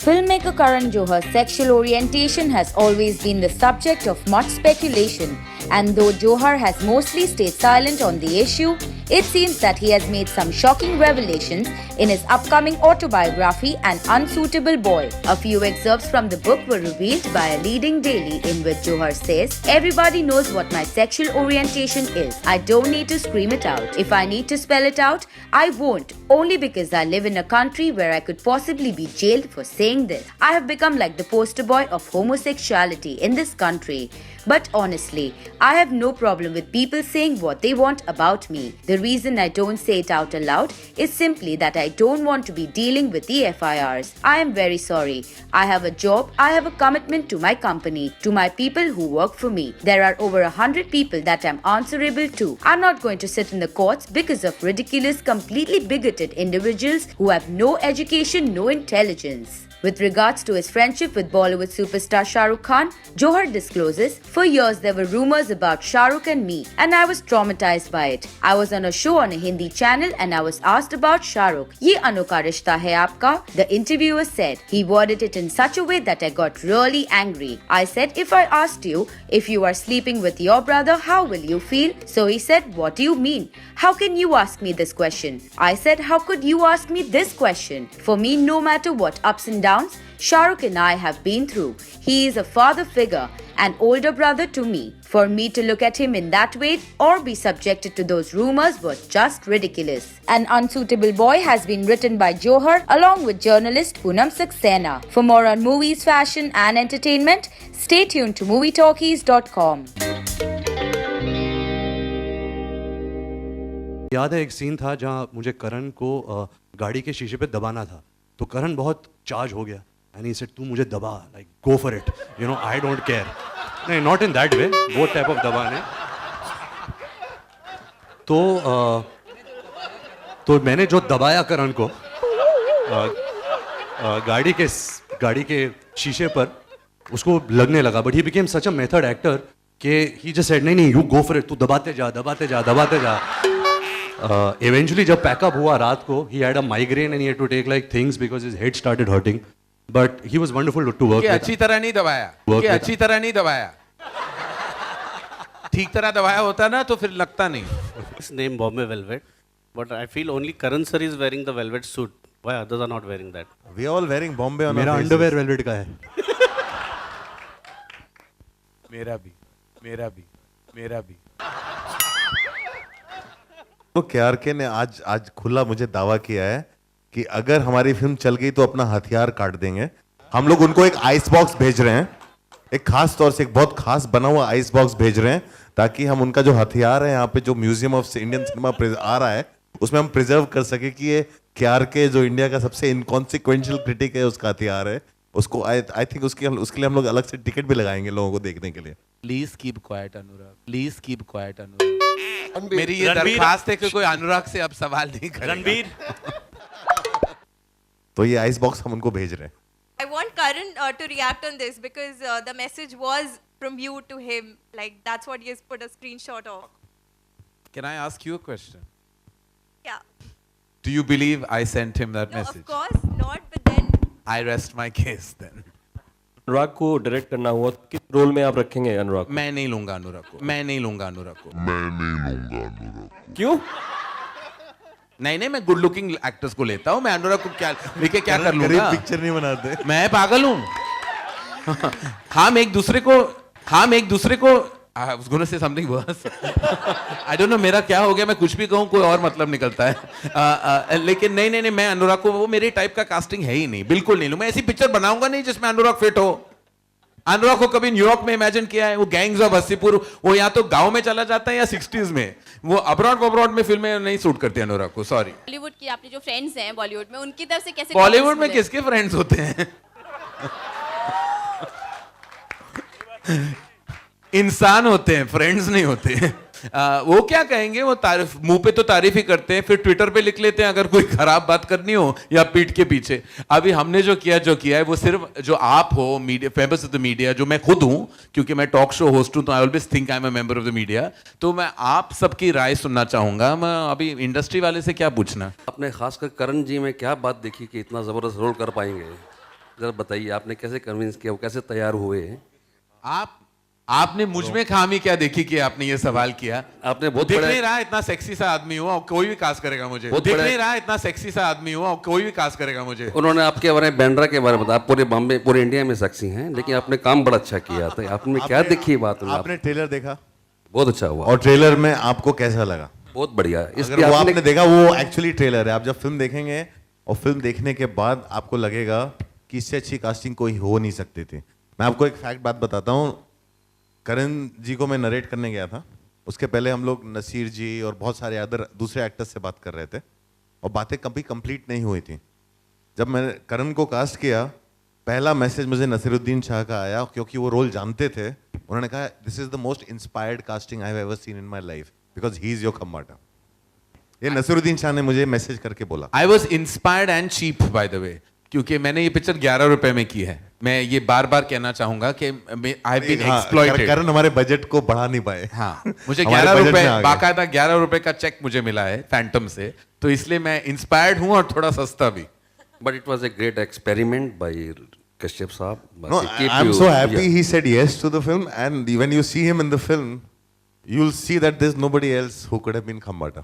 Filmmaker Karan Johar's sexual orientation has always been the subject of much speculation, and though Johar has mostly stayed silent on the issue, it seems that he has made some shocking revelations in his upcoming autobiography, An Unsuitable Boy. A few excerpts from the book were revealed by a leading daily in which Johar says, "Everybody knows what my sexual orientation is. I don't need to scream it out. If I need to spell it out, I won't, only because I live in a country where I could possibly be jailed for saying this. I have become like the poster boy of homosexuality in this country. But honestly, I have no problem with people saying what they want about me. The reason I don't say it out aloud is simply that I don't want to be dealing with the FIRs. I am very sorry. I have a job, I have a commitment to my company, to my people who work for me. There are over 100 people that I'm answerable to. I'm not going to sit in the courts because of ridiculous, completely bigoted individuals who have no education, no intelligence." With regards to his friendship with Bollywood superstar Shah Rukh Khan, Johar discloses, "For years there were rumors about Shah Rukh and me, and I was traumatized by it. I was on a show on a Hindi channel and I was asked about Shah Rukh. Ye anokha rishta hai aapka?" The interviewer said. He worded it in such a way that I got really angry. I said, "If I asked you if you are sleeping with your brother, how will you feel?" So he said, "What do you mean? How can you ask me this question?" I said, "How could you ask me this question? For me, no matter what ups and downs Shah Rukh and I have been through, he is a father figure, an older brother to me. For me to look at him in that way or be subjected to those rumors was just ridiculous." An Unsuitable Boy has been written by Johar along with journalist Poonam Saxena. For more on movies, fashion and entertainment, stay tuned to movietalkies.com. याद है एक scene था जहाँ मुझे करण को गाड़ी के शीशे पे दबाना था, तो करण बहुत चार्ज हो गया एंड ही सेड, "तू मुझे दबा, like go for it, you know, I don't care." नहीं, नॉट इन दैट वे, वो टाइप ऑफ दबाने। तो मैंने जो दबाया करण को गाड़ी के शीशे पर, उसको लगने लगा, but he became such a method actor कि ही जस्ट सेड, "नहीं, यू गो फॉर इट, तू दबाते जा, दबाते जा, दबाते जा." Eventually जब पैकअप हुआ रात को, he had a migraine and he had to take like things because his head started hurting, but he was wonderful to work with. अच्छी तरह नहीं दबाया, अच्छी तरह नहीं दबाया, ठीक तरह दबाया होता ना तो फिर लगता नहीं। His name Bombay Velvet, but I feel only Karan sir is wearing the velvet suit. Why others are not wearing that? We are all wearing Bombay on मेरा our faces. अंडरवेयर वेलवेट का है। मेरा भी। तो केआरके ने आज खुला मुझे दावा किया है कि अगर हमारी फिल्म चल गई तो अपना हथियार काट देंगे। हम लोग उनको एक आइस बॉक्स भेज रहे हैं, एक खास तौर से एक बहुत खास बना हुआ आइस बॉक्स भेज रहे हैं, ताकि हम उनका जो हथियार है यहाँ पे जो म्यूजियम ऑफ इंडियन सिनेमा आ रहा है उसमें हम प्रिजर्व कर सके कि ये केआरके जो इंडिया का सबसे इनकॉन्सिक्वेंशियल क्रिटिक है उसका हथियार है। उसको आई थिंक उसके लिए हम लोग अलग से टिकट भी लगाएंगे लोगों को देखने के लिए। Please keep quiet Anurag, please keep quiet Anurag. मेरी ये दरखास्त है कि कोई अनुराग से अब सवाल नहीं करेगा। रणबीर, तो ये आइस बॉक्स हम उनको भेज रहे हैं। I want Karan to react on this because the message was from you to him. Like that's what he has put a screenshot of. Can I ask you a question? Yeah. Do you believe I sent him that No, message? of course not. But then I rest my case then. अनुराग को direct करना हुआ, किस role में आप रखेंगे अनुराग? मैं नहीं लूंगा अनुराग को, मैं नहीं लूंगा अनुराग को। क्यों? नहीं, मैं गुड लुकिंग एक्टर्स को लेता हूँ, मैं अनुराग को क्या लेके क्या कर लूंगा? पिक्चर नहीं बनाते, मैं पागल हूँ। हम एक दूसरे को I was going to say something worse. I don't know मेरा क्या हो गया, मैं कुछ भी कहूँ कोई और मतलब निकलता है। लेकिन नहीं, मैं अनुराग को, वो मेरे टाइप का कास्टिंग है ही नहीं, बिल्कुल नहीं लूँ। मैं ऐसी पिक्चर बनाऊंगा नहीं जिसमें अनुराग फिट हो। अनुराग को कभी न्यूयॉर्क में इमेजिन किया है? वो गैंग्स ऑफ हसीपुर, वो या तो गांव में चला जाता है या 60s में। वो अब्रॉड में फिल्में नहीं सूट करती अनुराग को, सॉरी। बॉलीवुड की आपने जो फ्रेंड्स हैं बॉलीवुड में, उनकी तरफ से कैसे? बॉलीवुड में किसके फ्रेंड्स होते हैं? इंसान होते हैं, फ्रेंड्स नहीं होते हैं। वो क्या कहेंगे, वो तारीफ, मुंह पे तो तारीफ ही करते हैं, फिर ट्विटर पे लिख लेते हैं अगर कोई खराब बात करनी हो या पीठ के पीछे। अभी हमने जो किया है वो सिर्फ जो आप हो media, famous of the media, जो मैं खुद हूं, क्योंकि मैं टॉक शो होस्ट हूं तो I always think I am a member of the media, तो मैं आप सबकी राय सुनना चाहूंगा। मैं अभी इंडस्ट्री वाले से क्या पूछना? आपने खासकर करण जी में क्या बात देखी कि इतना जबरदस्त रोल कर पाएंगे? जरा बताइए आपने कैसे कन्विंस किया, वो कैसे तैयार हुए? आपने मुझ में खामी क्या देखी कि आपने ये सवाल किया? आपने बहुत दिख बड़ा- नहीं रहा इतना सेक्सी सा आदमी हूँ और कोई भी कास्ट करेगा मुझे। बहुत दिख बड़ा- नहीं रहा इतना सेक्सी सा आदमी हूँ और कोई भी कास्ट करेगा मुझे। उन्होंने आपके बारे में, बैंड्रा के बारे में बताया। आप पूरे बॉम्बे, पूरे इंडिया में सेक्सी हैं, लेकिन आपने काम बड़ा अच्छा किया। तो आपने क्या देखी बात? आपने ट्रेलर देखा बहुत अच्छा हुआ और ट्रेलर में आपको कैसा लगा? बहुत बढ़िया। अगर वो आपने देखा, वो एक्चुअली ट्रेलर है। आप जब फिल्म देखेंगे और फिल्म देखने के बाद आपको लगेगा कि इससे अच्छी कास्टिंग कोई हो नहीं सकती थी। मैं आपको एक फैक्ट बात बताता हूँ। करण जी को मैं नरेट करने गया था, उसके पहले हम लोग नसीर जी और बहुत सारे अदर दूसरे एक्टर्स से बात कर रहे थे और बातें कभी कंप्लीट नहीं हुई थी। जब मैंने करण को कास्ट किया, पहला मैसेज मुझे नसीरुद्दीन शाह का आया, क्योंकि वो रोल जानते थे। उन्होंने कहा, this is the most inspired casting I have ever seen in my life because he is your Khambatta. ये नसीरुद्दीन शाह ने मुझे मैसेज करके बोला। I was inspired and cheap by the way, क्योंकि मैंने ये पिक्चर 11 रुपए में की है। मैं ये बार बार कहना चाहूंगा कि आई हैव बीन एक्सप्लॉइटेड। करण हमारे बजट को बढ़ा नहीं पाए। हाँ, मुझे हमारे 11 budget रुपए, में आ गए। बाकायदा 11 रुपए का चेक मुझे मिला है फैंटम से, तो इसलिए मैं इंस्पायर्ड हूँ और थोड़ा सस्ता भी। But it was a great experiment by Kashyap साहब। No, I'm so happy he said yes to the film, and when you see him in the film, you'll see that there's nobody else who could have been Khambata.